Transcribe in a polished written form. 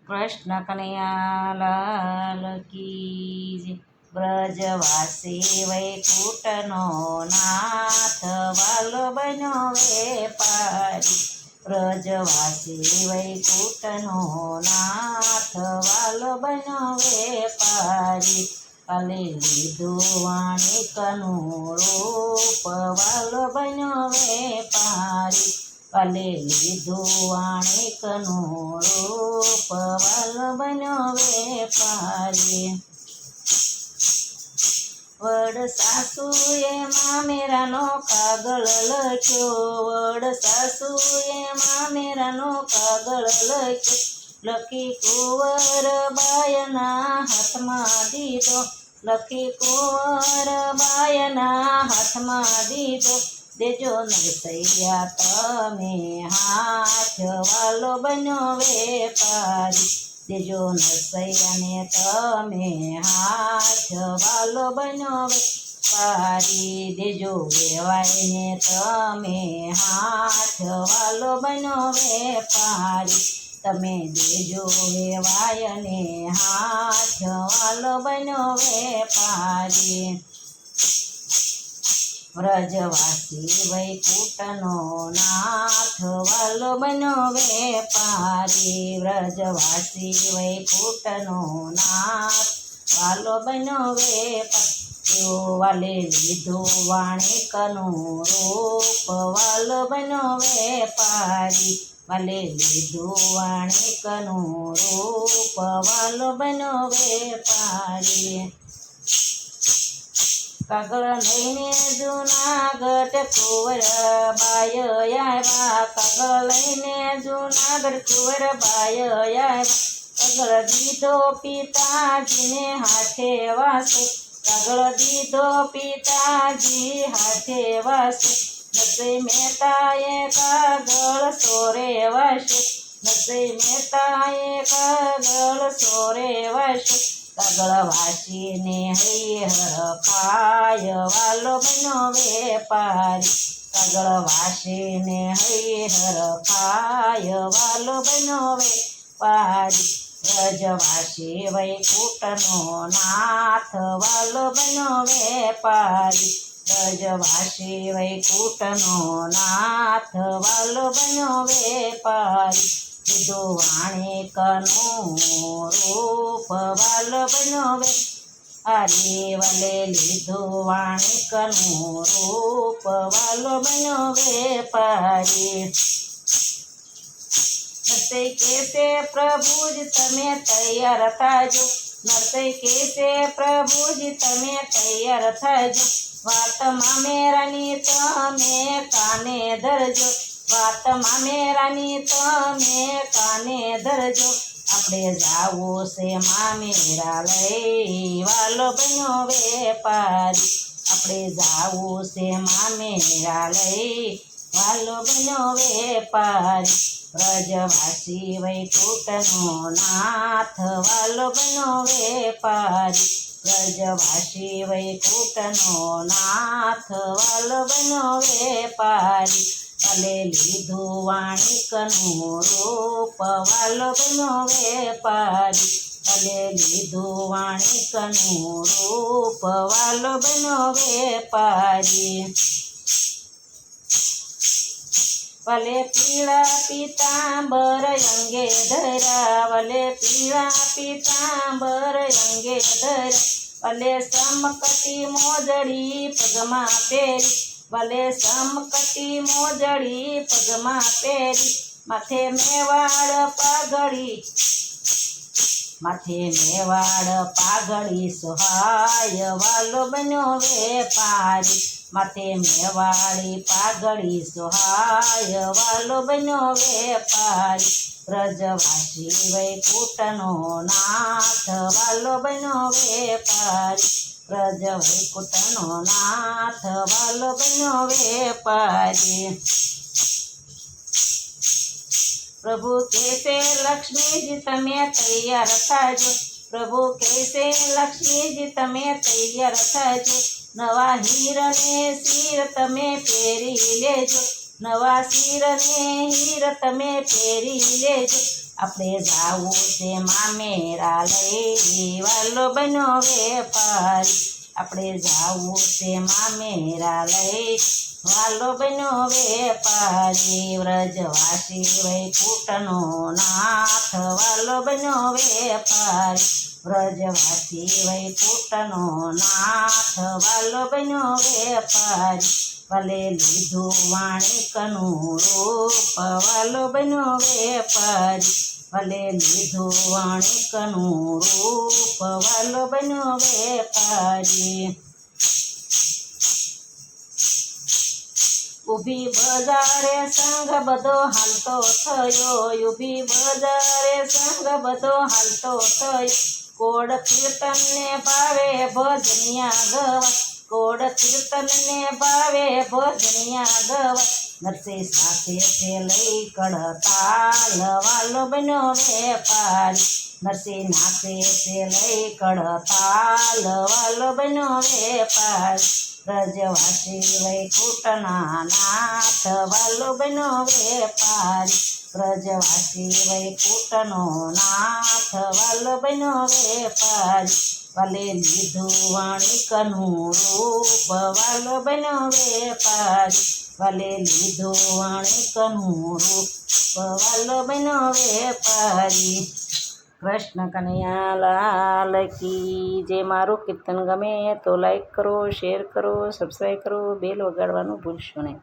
કૃષ્ણ કનૈયા લાલ કી જય. બ્રજવાસી વૈકુંઠનો નાથ વાલો બન્યો વેપારી. બ્રજવાસી વૈકુંઠનો નાથ વાલો બન્યો વેપારી. કાલે લીધું વાણિકનું રૂપ વાલો બન્યો વેપારી. કાલે લીધું વાણિકનું રૂપ વાલો બન્યો વેપારી. વડ સાસુએ મામેરાનો કાગળ લખ્યો. વડ સાસુએ મામેરાનો કાગળ લખ્યો. લખી કુંવરબાઈના હાથમાં દીધો. લખી કુંવરબાઈના હાથમાં દીધો. દેજો નરસૈયા તમે હાથ વાલો બન્યો વેપારી. દેજો નરસૈયાને તમે હાથ વાલો બન્યો વેપારી. દેજો વેવાઈને તમે હાથ વાલો બન્યો વેપારી. તમે દેજો વેવાયને હાથ વાલો બન્યો વેપારી. વ્રજવાસી વૈકુંઠનો નાથ વાલો બન્યો વેપારી. વ્રજવાસી વૈકુંઠનો નાથ વાલો બન્યો વેપારી. વાલે લીધું વાણિકનું રૂપ વાલો બન્યો વેપારી. વાલે લીધું વાણિકનું રૂપ વાલો બન્યો વેપારી. કાગળ લઈને જૂનાગઢ કુંવરબાઈ આવ્યા. કાગળ લઈને જૂનાગઢ કુંવરબાઈ આવ્યા. કાગળ દીધો પિતાજીને હાથે વાસે. કાગળ દીધો પિતાજી હાથે વાસે. નરસિંહ મહેતાએ કાગળ સોરે વાસે. નરસિંહ મહેતાએ કાગળ સોરે વાસે. કાગળ વાસીને હૈહર ખાય વાલો બન્યો વેપારી. કાગળ વાસીને હૈહર ખાય વાલો બન્યો વેપારી. વ્રજવાસી વૈકુંઠનો નાથ વાલો બન્યો વેપારી. વ્રજવાસી વૈકુંઠનો નાથ વાલો બન્યો વેપારી. લીધું વાણિકનું રૂપ વાલો બન્યો વેપારી. વાલે લીધું વાણિકનું રૂપ વાલો બન્યો વેપારી. નરસિંહ કહેશે પ્રભુજી તમે તૈયાર થાજો. નરસિંહ કહેશે પ્રભુજી તમે તૈયાર થાજો. વાત મામેરાની તમે કાને ધરજો. વાત મામેરાની તમે કાને ધરજો. આપણે જાવું છે મામેરા લઈ વાલો બન્યો વેપારી. આપણે જાવું છે મામેરા લઈ વાલો બન્યો વેપારી. વ્રજવાસી વૈકુંઠનો નાથ વાલો બન્યો વેપારી. વ્રજવાસી વૈકુંઠનો નાથ વાલો બન્યો વેપારી. વાલે લીધું વાણિકનું રૂપ વાલો બન્યો વેપારી. વાલે લીધું વાણિકનું રૂપ વાલો બન્યો વેપારી. વાલે પીળા પીતાંબર અંગે ધર્યા. વાલે પીળા પીતાંબર અંગે ધર્યા. વાલે સમકટી મોજડી પગમાં પહેરી. વાલે સમકટી મોજડી પગમાં પહેરી. માથે મેવાડ પાઘડી. માથે મેવાડ પાઘડી સોહાય વાલો બન્યો વેપારી. માથે મેવાડી પાઘડી સોહાય વાલો બન્યો વેપારી. વ્રજવાસી વૈકુંઠનો નાથ વાલો બન્યો વેપારી. વ્રજ વૈકુંઠનો નાથ વાલો બન્યો વેપારી. પ્રભુ કહેશે લક્ષ્મીજી તમે તૈયાર થાજો. પ્રભુ કહેશે લક્ષ્મીજી તમે તૈયાર થાજો. નવા હીરને શિર તમે પહેરી લેજો. નવા શિરને હીર તમે પહેરી લેજો. આપણે જાવું છે મામેરા લઈ વાલો બન્યો વેપારી આપણે જાવું છે મામેરા લઈ વાલો બન્યો વેપારી વ્રજવાસી વૈકુંઠનો નાથ વાલો બન્યો વેપારી વ્રજવાસી વૈકુંઠનો નાથ વાલો બન્યો વેપારી ભલે લીધું વાણિકનું રૂપ વાલો બન્યો વેપારી ભલે લીધું વાણિકનું રૂપ વાલો બન્યો વેપારી ઊભી બજારે સંઘ બધો હાલતો થયો ઊભી બજારે સંઘ બધો હાલતો થયો કોડ કીર્તનને ભાવે ભજનિયા ગવા કોડ કીર્તનને ભાવે ભજનિયા ગવા નરસિંહ સાથે છે લઈ કડતાલ વાલો બન્યો વેપારી નરસિંહ નાથે છે લઈ કડતાલ વાલો બન્યો વેપારી વ્રજવાસી વૈકુંઠના નાથ વાલો બન્યો વેપારી વ્રજવાસી વૈકુંઠનો નાથ વાલો બન્યો વેપારી ભલે લીધું વાણિકનું રૂપ વાલો બન્યો વેપારી ભલે લીધું વાણિકનું રૂપ વાલો બન્યો વેપારી કૃષ્ણ કનૈયા લાલ કી જે મારું કીર્તન ગમે તો લાઈક કરો શેર કરો સબસ્ક્રાઈબ કરો બેલ વગાડવાનું ભૂલશો નહીં.